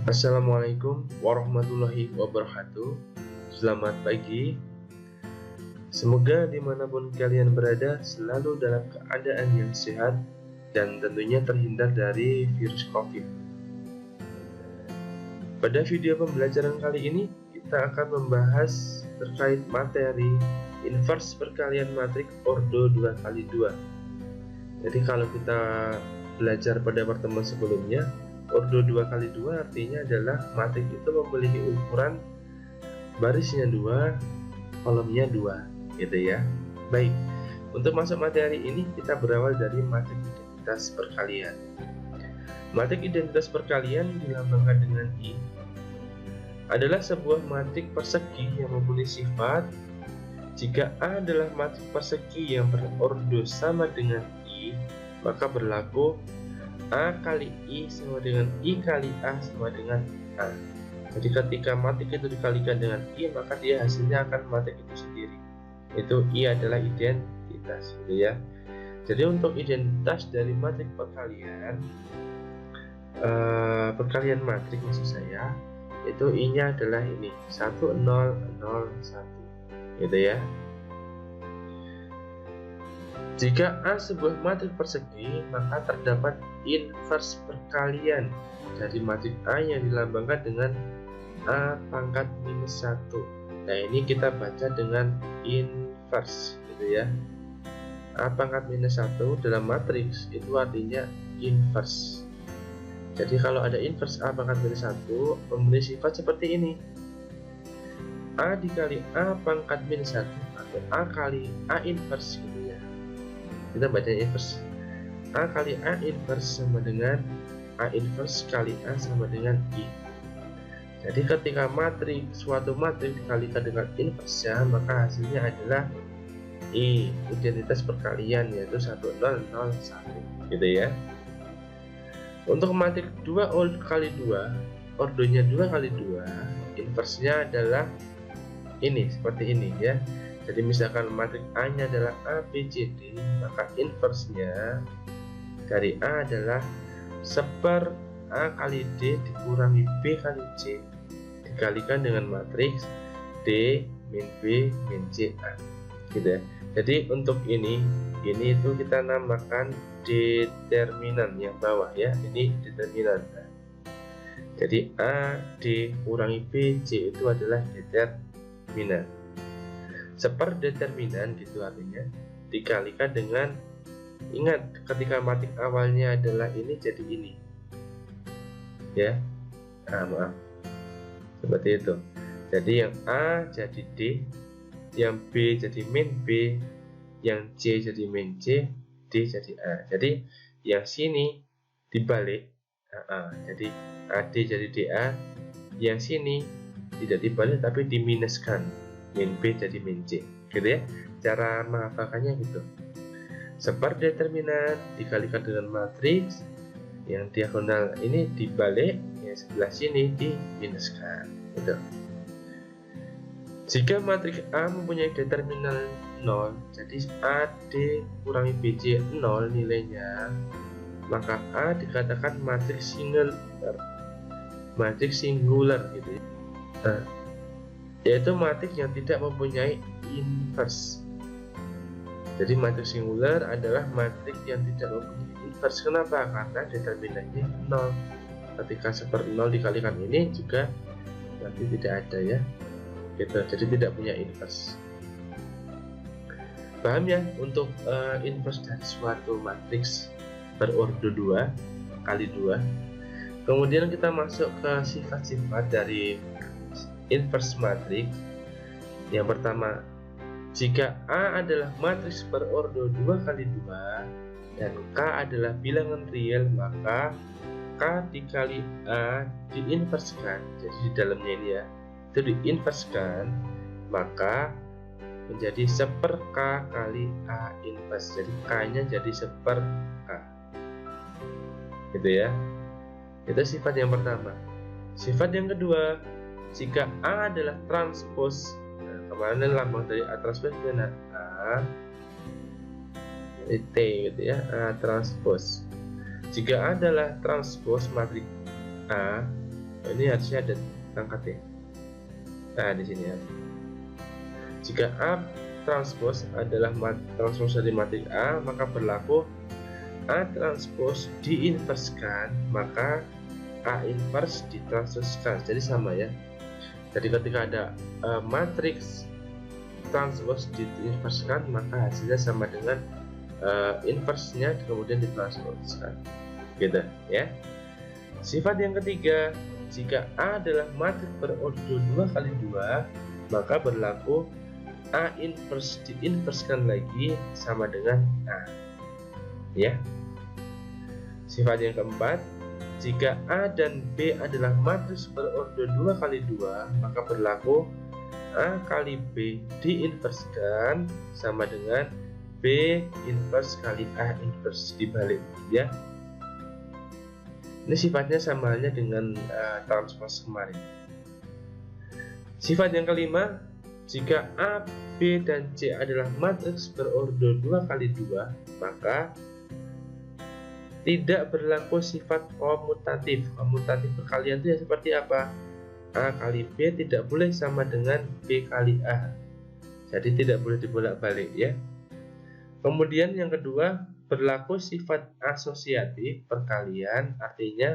Assalamualaikum warahmatullahi wabarakatuh. Selamat pagi. Semoga dimanapun kalian berada selalu dalam keadaan yang sehat dan tentunya terhindar dari virus COVID. Pada video pembelajaran kali ini kita akan membahas terkait materi inverse perkalian matrik ordo 2x2. Jadi kalau kita belajar pada pertemuan sebelumnya, ordo 2x2 artinya adalah matrik itu memiliki ukuran barisnya 2, kolomnya 2, gitu ya. Baik, untuk masuk materi ini kita berawal dari matrik identitas perkalian. Matrik identitas perkalian dilambangkan dengan I adalah sebuah matrik persegi yang mempunyai sifat jika A adalah matrik persegi yang berordo sama dengan I, maka berlaku A kali I sama dengan I kali A sama dengan A. Jadi ketika matrik itu dikalikan dengan I, maka dia hasilnya akan matrik itu sendiri. Itu I adalah identitas, gitu ya. Jadi untuk identitas dari matrik perkalian, matrik maksud saya, itu I-nya adalah ini 1 0 0 1, gitu ya. Jika A sebuah matrik persegi, maka terdapat inverse perkalian dari matrik A yang dilambangkan dengan A pangkat minus 1. Nah, ini kita baca dengan inverse, gitu ya. A pangkat minus 1 dalam matriks itu artinya inverse. Jadi kalau ada inverse A pangkat minus 1 memiliki sifat seperti ini. A dikali A pangkat minus 1 atau A kali A inverse, gitu ya. Kita baca inverse. A kali A inverse sama dengan A inverse kali A sama dengan I. Jadi ketika suatu matrik dikalikan dengan inverse, maka hasilnya adalah I, identitas perkalian, yaitu 1 0 0 1, gitu ya. Untuk matrik 2 kali 2, ordonya 2 kali 2, inverse-nya adalah ini, seperti ini ya. Jadi misalkan matrik A-nya adalah A, B, C, D, maka inverse-nya dari A adalah seper A kali D dikurangi B kali C dikalikan dengan matriks D min B min C A, gitu ya. Jadi untuk ini itu kita namakan determinan yang bawah ya. Ini determinan. Jadi A, D kurangi B, C itu adalah determinan. Seperdeterminan gitu artinya dikalikan dengan, ingat ketika matrik awalnya adalah ini jadi ini ya, maaf seperti itu. Jadi yang A jadi D, yang B jadi min B, yang C jadi min C, D jadi A. Jadi yang sini dibalik, jadi AD jadi DA, yang sini tidak dibalik tapi diminuskan, min B jadi min C, gitu ya. Cara menghafalkannya gitu. Seperdeterminan dikalikan dengan matriks yang diagonal ini dibalik, yang sebelah sini diminuskan, gitu. Jika matriks A mempunyai determinan 0, jadi AD kurangi BC 0 nilainya, maka A dikatakan matriks singular, gitu ya. Yaitu matriks yang tidak mempunyai inverse. Jadi matriks singular adalah matriks yang tidak mempunyai inverse. Kenapa? Karena determinannya 0. Ketika seper 0 dikalikan ini juga nanti tidak ada ya, gitu. Jadi tidak punya inverse. Paham ya untuk inverse dari suatu matriks berordo 2 kali 2. Kemudian kita masuk ke sifat-sifat dari inverse matriks. Yang pertama, jika A adalah matriks berordo 2 kali 2 dan K adalah bilangan real, maka K dikali A diinverskan. Jadi di dalamnya ini ya, itu diinverskan, maka menjadi seper K kali A inverse. Jadi K nya jadi seper K, gitu ya. Itu sifat yang pertama. Sifat yang kedua, jika A adalah transpose, kemarin lambang dari A transpose gimana? A T, gitu ya, A transpose. Jika A adalah transpose matriks A, ini harusnya ada pangkat ya. Nah, di sini ya. Jika A transpose adalah transpose dari matrik A, maka berlaku A transpose diinverskan, maka A inverse ditransposkan. Jadi sama ya. Jadi ketika ada matriks transpose diinverskan, maka hasilnya sama dengan inversenya kemudian ditransposkan. Gitu ya. Sifat yang ketiga, jika A adalah matriks berordo 2 kali 2, maka berlaku A inverse diinverskan lagi sama dengan A. Ya. Sifat yang keempat, jika A dan B adalah matriks berordo 2 kali 2, maka berlaku A kali B diinverskan sama dengan B inverse kali A inverse, dibalik ya. Ini sifatnya sama halnya dengan transpose kemarin. Sifat yang kelima, jika A, B, dan C adalah matriks berordo 2 kali 2, maka tidak berlaku sifat komutatif. Komutatif perkalian itu ya seperti apa? A kali B tidak boleh sama dengan B kali A. Jadi tidak boleh dibolak-balik ya. Kemudian yang kedua, berlaku sifat asosiatif perkalian, artinya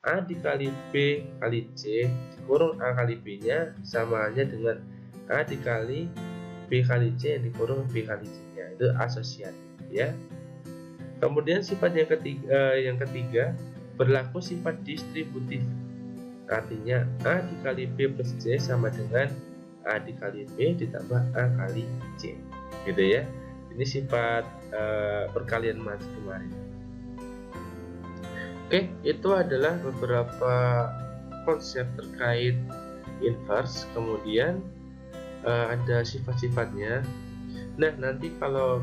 A dikali B kali C dikurung A kali B nya sama halnya dengan A dikali B kali C yang dikurung B kali C nya. Itu asosiatif ya. Kemudian sifat yang ketiga berlaku sifat distributif, artinya A dikali B plus C sama dengan A dikali B ditambah A kali C, gitu ya. Ini sifat perkalian matriks kemarin. Oke, itu adalah beberapa konsep terkait inverse. Kemudian ada sifat-sifatnya. Nah, nanti kalau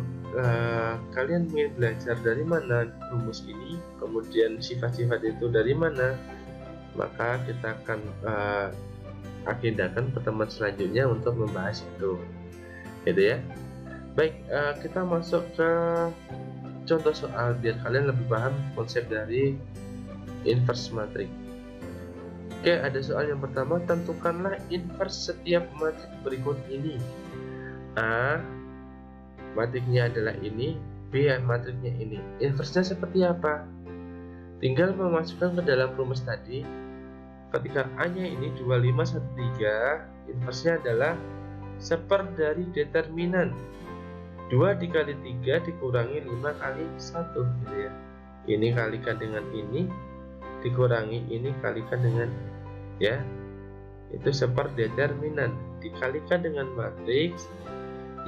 kalian ingin belajar dari mana rumus ini, kemudian sifat-sifat itu dari mana, maka kita akan agendakan pertemuan selanjutnya untuk membahas itu, gitu ya. Baik, kita masuk ke contoh soal biar kalian lebih paham konsep dari inverse matrix. Oke, ada soal yang pertama, tentukanlah inverse setiap matriks berikut ini. A matriknya adalah ini, B matriknya ini. Inversenya seperti apa? Tinggal memasukkan ke dalam rumus tadi. Ketika A-nya ini 2513, inversenya adalah 1/4 dari determinan 2 dikali 3 dikurangi 5 kali 1, gitu ya. Ini kalikan dengan ini dikurangi ini kalikan dengan ya, itu 1/4 determinan dikalikan dengan matriks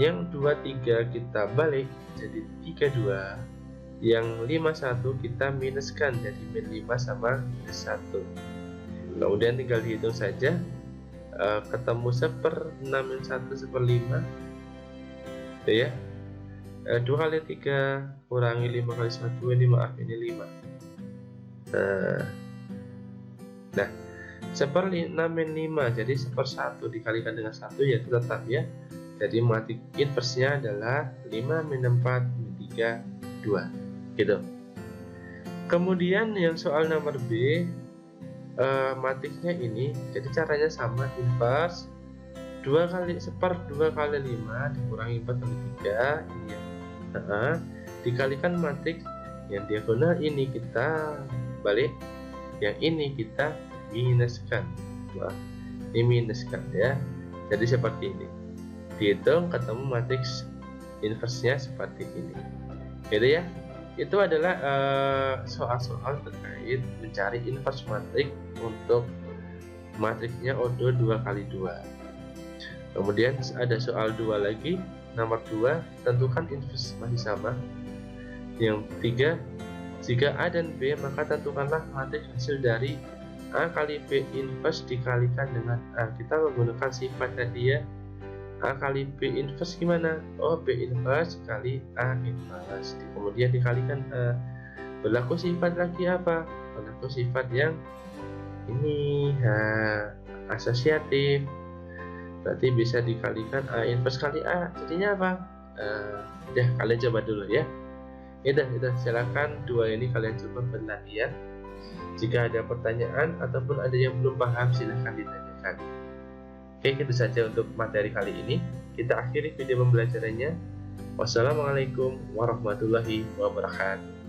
yang 23 kita balik jadi 32, yang 51 kita minuskan jadi min 5 sama minus 1. Kemudian tinggal dihitung saja, ketemu 1/6 min 1 1/5, gitu ya. 2 kali 3 kurangi 5 kali 1, ini maaf ini 5. Nah 1/6 min 5 jadi 1/1 dikalikan dengan 1 yaitu tetap ya. Jadi matrik inversenya adalah 5 min 4 min 3 2, gitu. Kemudian yang soal nomor B, matriksnya ini jadi caranya sama, inverse 2 kali 1/2 kali 5 dikurangi 4 kali 3 ini ya. Dikalikan matriks yang diagonal ini kita balik, yang ini kita minuskan. Wah, ini minuskan ya. Jadi seperti ini. Dihitung ketemu matriks inversenya seperti ini. Gitu ya. Itu adalah soal-soal terkait mencari inverse matriks untuk matriksnya ordo 2 kali 2. Kemudian ada soal 2 lagi. Nomor 2, tentukan inverse, masih sama. Yang 3, jika A dan B, maka tentukanlah matriks hasil dari A kali B inverse dikalikan dengan A. Kita menggunakan sifat tadi ya. A kali B inverse gimana? Oh, B inverse kali A inverse. Kemudian dikalikan A. Berlaku sifat lagi apa? Berlaku sifat yang ini, asosiatif. Berarti bisa dikalikan A inverse kali A, jadinya apa? Ya, kalian coba dulu ya. Itu silakan 2 ini kalian coba berlatihan. Jika ada pertanyaan ataupun ada yang belum paham, silahkan ditanyakan. Oke, itu saja untuk materi kali ini. Kita akhiri video pembelajarannya. Wassalamualaikum warahmatullahi wabarakatuh.